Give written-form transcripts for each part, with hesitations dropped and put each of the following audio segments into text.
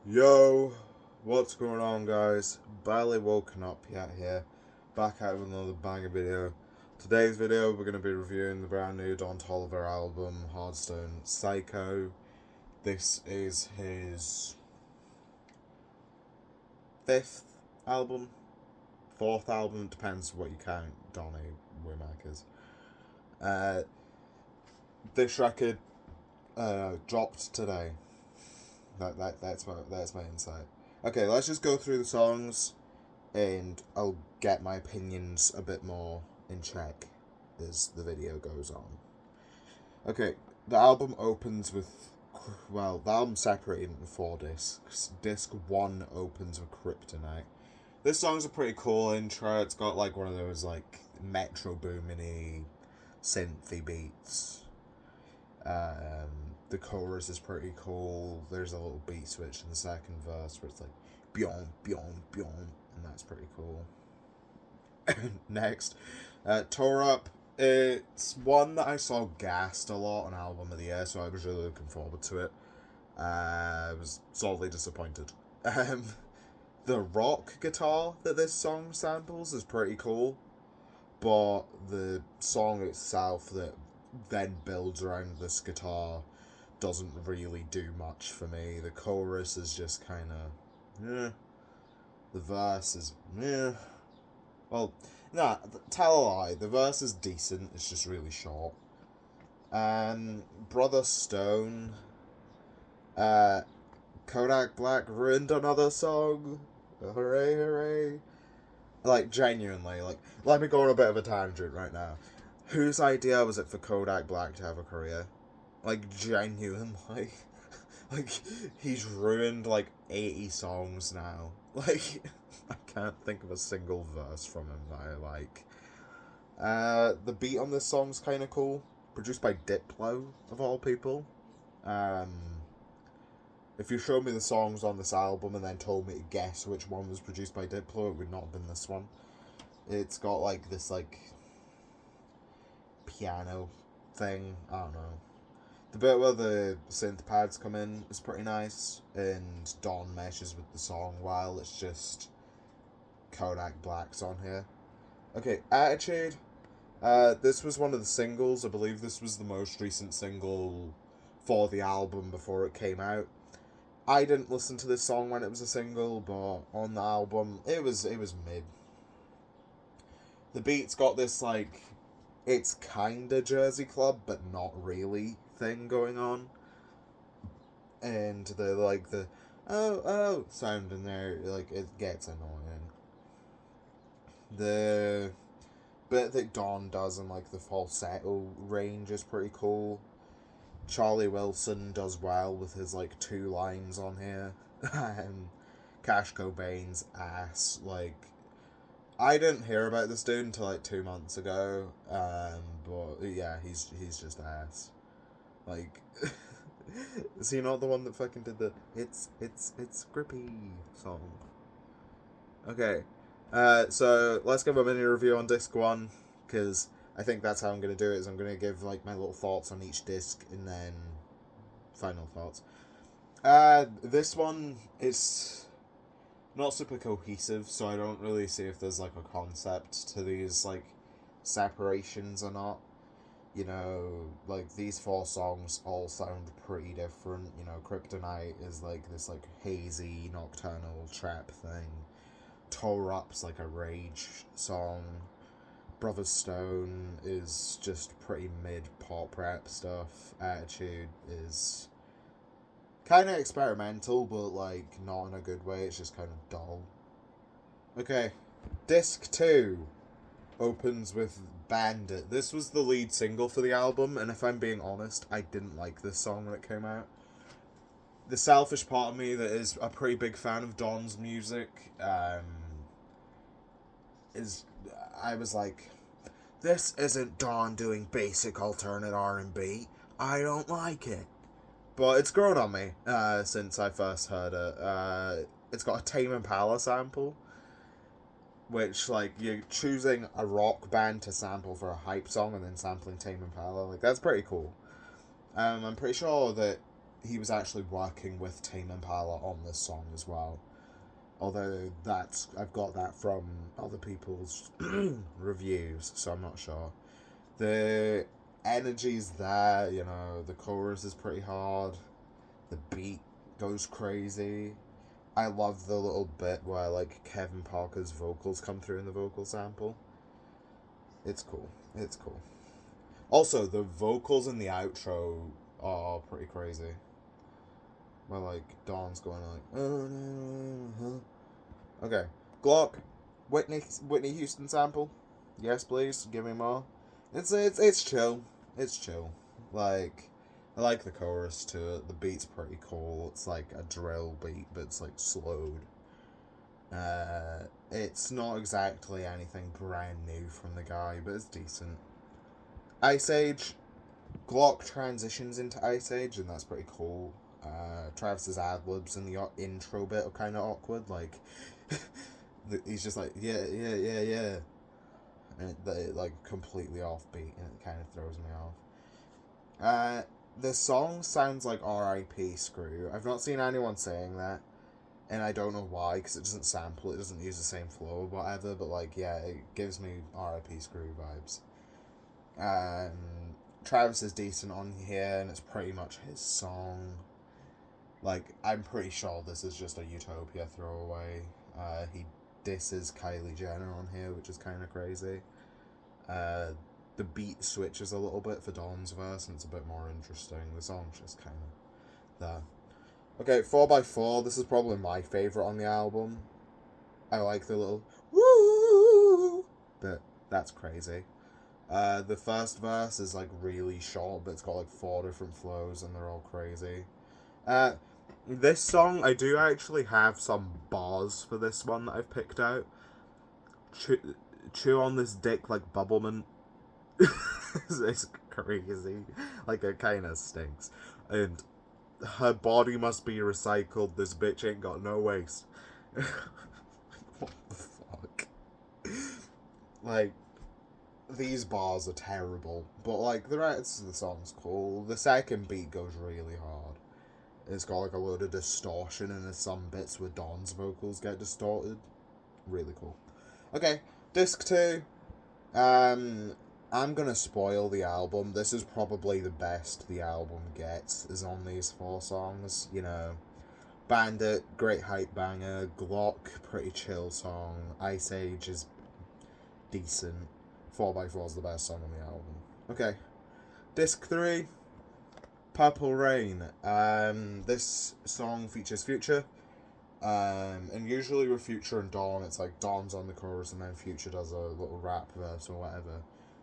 Yo, what's going on, guys? Barely woken up yet here. Back out with another banger video. Today's video, we're going to be reviewing the brand new Don Toliver album, Hardstone Psycho. This is his fifth album, fourth album, depends what you count Donny Womack is. This record dropped today. That's my insight. Okay, let's just go through the songs, and I'll get my opinions a bit more in check as the video goes on. Okay, the album opens with, the album's separated into 4 discs. Disc 1 opens with Kryptonite. This song's a pretty cool intro. It's got like one of those like Metro Boomin-y synthy beats. The chorus is pretty cool. There's a little beat switch in the second verse where it's like byon byon byon, and that's pretty cool. Next, Tore Up. It's one that I saw gassed a lot on Album of the Year, so I was really looking forward to it. I was sorely disappointed. The rock guitar that this song samples is pretty cool, but the song itself that then builds around this guitar doesn't really do much for me. The chorus is just kind of, the verse is, well, nah, tell a lie, the verse is decent, it's just really short. Brother Stone, Kodak Black ruined another song, hooray, hooray. Like, genuinely, like, let me go on a bit of a tangent right now. Whose idea was it for Kodak Black to have a career? Like, genuinely. Like, he's ruined, like, 80 songs now. Like, I can't think of a single verse from him that I like. The beat on this song's kind of cool. Produced by Diplo, of all people. If you showed me the songs on this album and then told me to guess which one was produced by Diplo, it would not have been this one. It's got, like, this, like, piano thing. I don't know. The bit where the synth pads come in is pretty nice, and Don meshes with the song while it's just Kodak Black's on here. Okay, Attitude. This was one of the singles. I believe this was the most recent single for the album before it came out. I didn't listen to this song when it was a single, but on the album, it was mid. The beat's got this, like, it's kinda Jersey Club, but not really thing going on. And the oh sound in there, like, it gets annoying. The bit that Don does in, like, the falsetto range is pretty cool. Charlie Wilson does well with his, like, 2 lines on here. Cash Cobain's ass, like, I didn't hear about this dude until like 2 months ago, but yeah, he's just ass. Like, is he not the one that fucking did the it's grippy song? Okay, so let's give a mini review on disc 1, because I think that's how I'm gonna do it. Is I'm gonna give like my little thoughts on each disc and then final thoughts. This one is not super cohesive, so I don't really see if there's like a concept to these like separations or not. You know, like these 4 songs all sound pretty different. You know, Kryptonite is like this like hazy nocturnal trap thing. Tore Up's like a rage song. Brother Stone is just pretty mid pop rap stuff. Attitude is kind of experimental, but like not in a good way. It's just kind of dull. Okay, disc 2 opens with Bandit. This was the lead single for the album, and if I'm being honest, I didn't like this song when it came out. The selfish part of me that is a pretty big fan of Don's music, is I was like, this isn't Don doing basic alternate R&B. I don't like it. But it's grown on me since I first heard it. It's got a Tame Impala sample, which, like, you're choosing a rock band to sample for a hype song and then sampling Tame Impala. Like, that's pretty cool. I'm pretty sure that he was actually working with Tame Impala on this song as well. Although I've got that from other people's reviews, so I'm not sure. The energy's there, you know, the chorus is pretty hard, the beat goes crazy. I love the little bit where, like, Kevin Parker's vocals come through in the vocal sample. It's cool. It's cool. Also, the vocals in the outro are pretty crazy. Where, like, Dawn's going like, okay. Glock, Whitney Houston sample. Yes, please. Give me more. It's chill. It's chill. Like, I like the chorus to it. The beat's pretty cool. It's like a drill beat, but it's like slowed. It's not exactly anything brand new from the guy, but it's decent. Ice Age. Glock transitions into Ice Age, and that's pretty cool. Travis's ad-libs in the intro bit are kind of awkward. Like, he's just like, yeah, yeah, yeah, yeah. And it like, completely offbeat, and it kind of throws me off. The song sounds like R.I.P. Screw. I've not seen anyone saying that, and I don't know why, because it doesn't sample, it doesn't use the same flow or whatever, but, like, yeah, it gives me R.I.P. Screw vibes. Travis is decent on here, and it's pretty much his song. Like, I'm pretty sure this is just a Utopia throwaway. He disses Kylie Jenner on here, which is kind of crazy. The beat switches a little bit for Dawn's verse, and it's a bit more interesting. The song's just kind of there. Okay, 4x4, this is probably my favourite on the album. I like the little woo, but that's crazy. The first verse is, like, really short, but it's got, like, 4 different flows, and they're all crazy. This song, I do actually have some bars for this one that I've picked out. Chew on this dick like Bubbleman. It's crazy. Like, it kind of stinks. And her body must be recycled. This bitch ain't got no waste. What the fuck? Like, these bars are terrible. But, like, the rest of the song's cool. The second beat goes really hard. It's got, like, a load of distortion, and there's some bits where Dawn's vocals get distorted. Really cool. Okay, disc 2. I'm gonna spoil the album. This is probably the best the album gets, is on these 4 songs. You know, Bandit, great hype banger. Glock, pretty chill song. Ice Age is decent. 4x4 is the best song on the album. Okay, disc 3. Purple Rain. This song features Future. And usually with Future and Dawn, it's like Dawn's on the chorus and then Future does a little rap verse or whatever.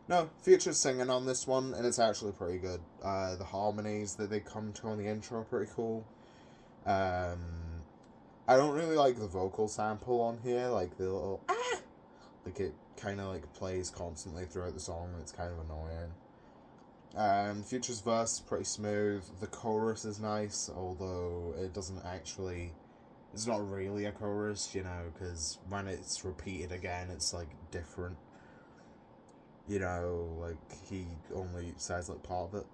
No, Future's singing on this one, and it's actually pretty good. The harmonies that they come to on the intro are pretty cool. I don't really like the vocal sample on here, like the little like it kind of like plays constantly throughout the song, and it's kind of annoying. Future's verse is pretty smooth. The chorus is nice, although it doesn't actually. It's not really a chorus, you know, because when it's repeated again, it's like different. You know, like he only says like part of it.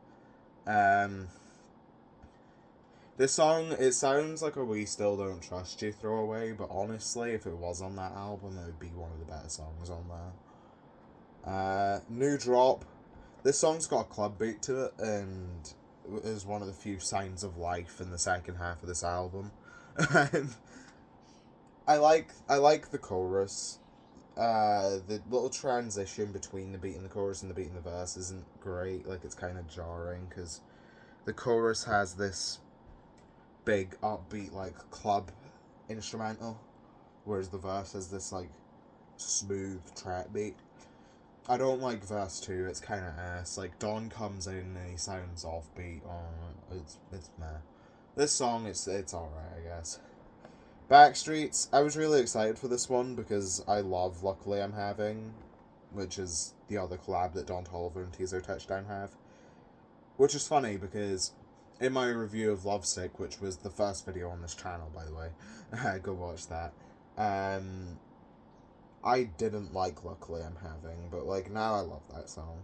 This song, it sounds like a We Still Don't Trust You throwaway, but honestly, if it was on that album, it would be one of the better songs on there. New Drop. This song's got a club beat to it, and is one of the few signs of life in the second half of this album. I like the chorus. The little transition between the beat and the chorus and the beat and the verse isn't great. Like, it's kind of jarring, because the chorus has this big upbeat, like, club instrumental, whereas the verse has this, like, smooth track beat. I don't like verse 2, it's kind of ass. Like, Don comes in and he sounds offbeat. Oh, it's meh. This song, it's alright, I guess. Backstreets, I was really excited for this one because I love Luckily I'm Having, which is the other collab that Don Toliver and Teaser Touchdown have. Which is funny because in my review of Lovesick, which was the first video on this channel, by the way, go watch that, I didn't like Luckily I'm Having, but, like, now I love that song.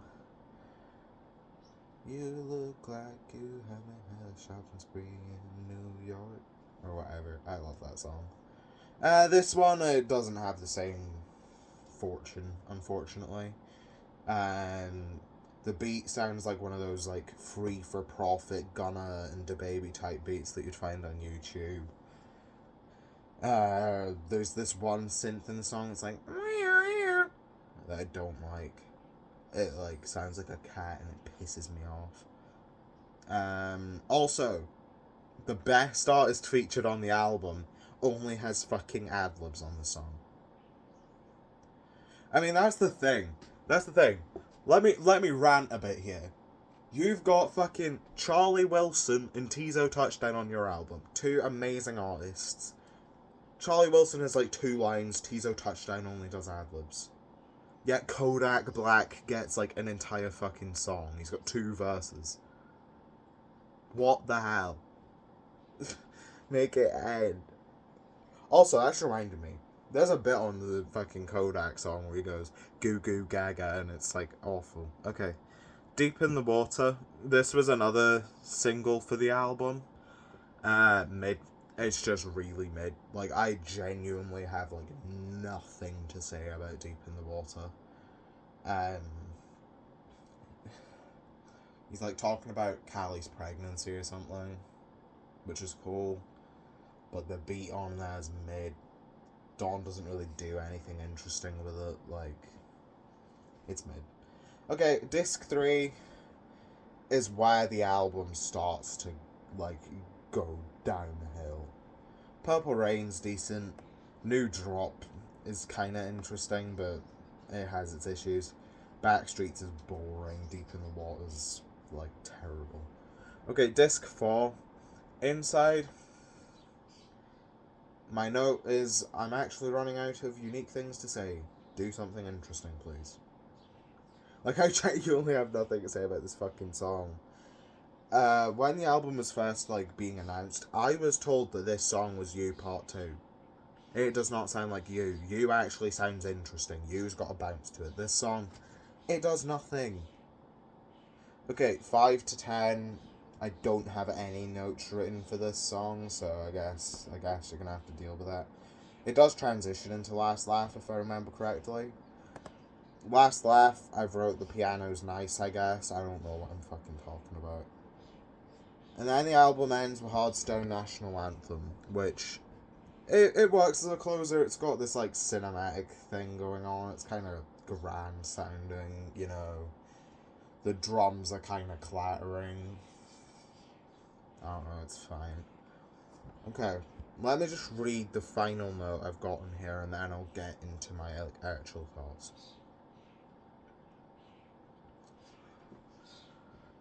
You look like you haven't had a shopping spree in New York. Or whatever. I love that song. This one, it doesn't have the same fortune, unfortunately. And the beat sounds like one of those, like, free for profit Gunna and DaBaby type beats that you'd find on YouTube. There's this one synth in the song that's like that I don't like. It like sounds like a cat and it pisses me off. Also, the best artist featured on the album only has fucking ad-libs on the song. I mean, that's the thing. Let me rant a bit here. You've got fucking Charlie Wilson and Tizo Touchdown on your album. Two amazing artists. Charlie Wilson has like 2 lines, Tizo Touchdown only does ad-libs. Yet Kodak Black gets like an entire fucking song. He's got 2 verses. What the hell? Make it end. Also, that's reminded me. There's a bit on the fucking Kodak song where he goes goo goo gaga and it's like awful. Okay. Deep in the Water. This was another single for the album. Mid. It's just really mid. Like, I genuinely have like nothing to say about Deep in the Water. He's like talking about Callie's pregnancy or something, which is cool. But the beat on that is mid. Dawn doesn't really do anything interesting with it. Like, it's mid. Okay, disc 3 is where the album starts to, like, go downhill. Purple Rain's decent. New Drop is kind of interesting, but it has its issues. Backstreets is boring. Deep in the Water's, like, terrible. Okay, disc 4. Inside. My note is, I'm actually running out of unique things to say. Do something interesting, please. Like, I genuinely have nothing to say about this fucking song. When the album was first, like, being announced, I was told that this song was You Part 2. It does not sound like You. You actually sounds interesting. You's got a bounce to it. This song, it does nothing. Okay, 5 to 10. I don't have any notes written for this song, so I guess you're gonna have to deal with that. It does transition into Last Laugh, if I remember correctly. Last Laugh, I've wrote the piano's nice, I guess. I don't know what I'm fucking talking about. And then the album ends with Hardstone National Anthem, which, it works as a closer. It's got this, like, cinematic thing going on. It's kind of grand sounding, you know. The drums are kind of clattering. I don't know, it's fine. Okay, let me just read the final note I've got in here, and then I'll get into my actual thoughts.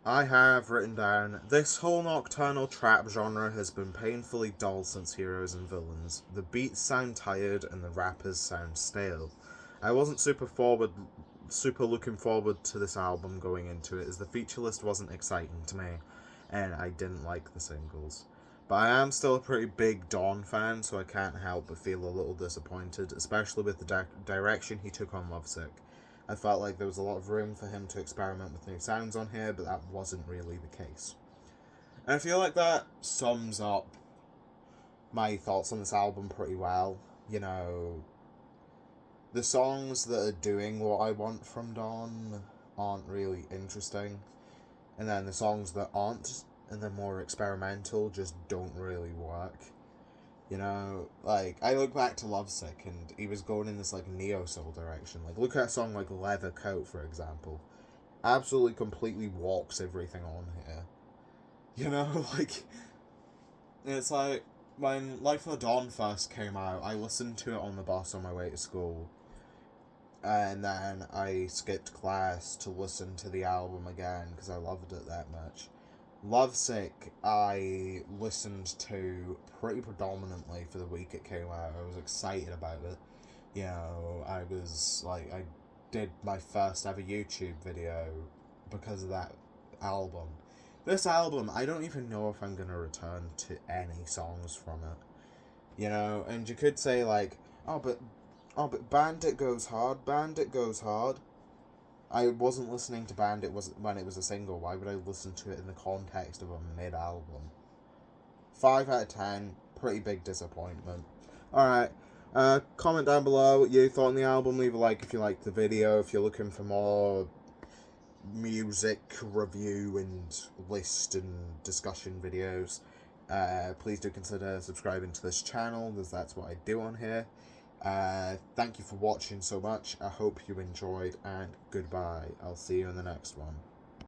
I have written down, this whole nocturnal trap genre has been painfully dull since Heroes and Villains. The beats sound tired and the rappers sound stale. I wasn't super looking forward to this album going into it, as the feature list wasn't exciting to me, and I didn't like the singles. But I am still a pretty big Dawn fan, so I can't help but feel a little disappointed, especially with the direction he took on Lovesick. I felt like there was a lot of room for him to experiment with new sounds on here, but that wasn't really the case. And I feel like that sums up my thoughts on this album pretty well. You know, the songs that are doing what I want from Dawn aren't really interesting. And then the songs that aren't, and they're more experimental, just don't really work. You know, like, I look back to Lovesick, and he was going in this, like, neo-soul direction. Like, look at a song like Leather Coat, for example. Absolutely, completely walks everything on here. You know, like, it's like, when Life of Dawn first came out, I listened to it on the bus on my way to school. And then I skipped class to listen to the album again, because I loved it that much. Lovesick, I listened to pretty predominantly for the week it came out. I was excited about it. You know, I did my first ever YouTube video because of that album. This album, I don't even know if I'm going to return to any songs from it. You know, and you could say, like, oh, but Bandit goes hard. I wasn't listening to Band it was when it was a single. Why would I listen to it in the context of a mid-album? 5 out of 10, pretty big disappointment. Alright, comment down below what you thought on the album. Leave a like if you liked the video. If you're looking for more music review and list and discussion videos, please do consider subscribing to this channel, as that's what I do on here. Thank you for watching so much. I hope you enjoyed, and goodbye. I'll see you in the next one.